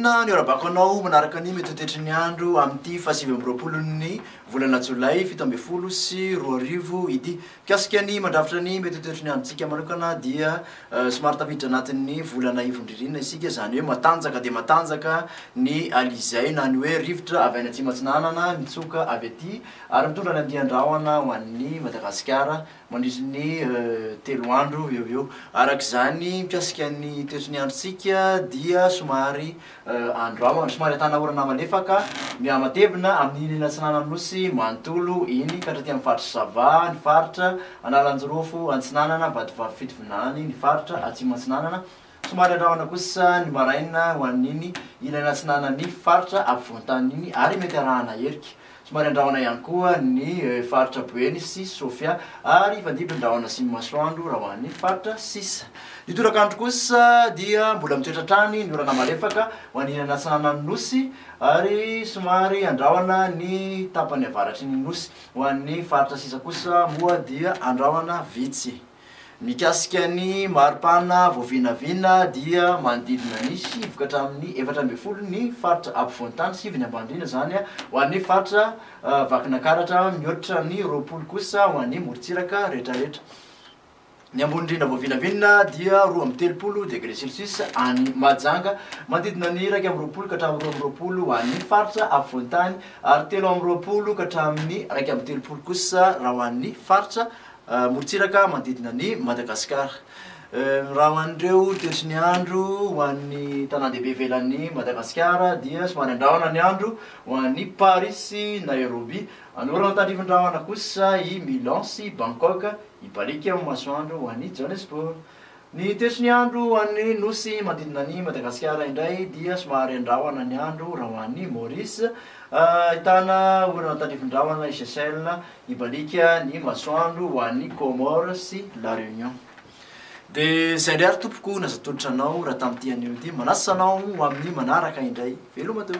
ny orabakonao manaraka ny metotetry ny andro amin'ity fasivy amby 20 volana Jolay 17 sy 20 ity kasika ny mandrafitra ny metotetry ny androntsika manokana dia somary tafiditra anatin'ny volana ivondririna isika zany hoe matanjaka dia matanjaka ny alizay na ny hoe rivotra avy any atsimo atsinanana mitsoka avy aty ary mitondra ny andian-drahona ho an'ny Madagasikara mandritra ny 3 andro eo arak'izany mikasika ny toetry ny androntsika dia somary andro somary atana orana malefaka miamatevina amin'ny atsinana nosy manontolo iny ka hatraty amin'ny faritra Sava ny faritra Analanjirofo Antsinanana Vatovavy Fitovinany ny faritra Atsimo Antsinanana somary andrahona kosa ny maraina ho an'iny ilana atsinana ny faritra ampovoantany iny ary mety arahana eriky somary andrahona ihany koa ny faritra Bueny sy Sofia ary fandipy andrahona sy masoandro raha ho an'ny faritra Sisa. Ny torakandro kosa dia mbola mitoetratrany ny orana malefaka ho an'ny ilana atsinana nosy ary somary andrahona ny tapany avaratry ny nosy ho an'ny faritra Sisa kosa moa dia andrahona vitsy. Mikasika ny maripana voavinavina dia manodidina ny 7 ka hatramin'ny 14 ny faritra ampovoantany 7 ny ambandrina zany ho an'ny faritra Vakinakaratra mihoatra ny 20 kosa ho an'ny morontsiraka rehetrarehetra. Ny ambonindrindra voavinavina dia 2 degré Celsius any Mahajanga manodidina ny 1 ka hatramin'ny 20 ho an'ny faritra ampovoantany ary 3 ka hatramin'ny 1 kosa raha ho an'ny faritra morontsiraka manodidina ny Madagasikara. Raha ho an'ireo toetry ny andro ho an'ny tanàn-dehibe ivelan'ny Madagasikara dia somary andrahona ny andro ho an'ny Paris Nairobi anorana tandrivindrahona kosa i Milan sy Bangkok ibaliky amin'ny masoandro ho an'ny Johannesburg. Ny toetry ny andro ho an'ny nosy manodidina ny Madagasikara indray dia somary andrahona ny andro raha ho an'ny Maurice ahitana orana tandrivindrahona i Seychelles ibalika ny masoandro ho an'ny Comores sy La Réunion. Dia zay indray ary tompoko nazatolotra anao raha tamin'ity anio ity manasa anao ho amin'ny manaraka indray veloma teo.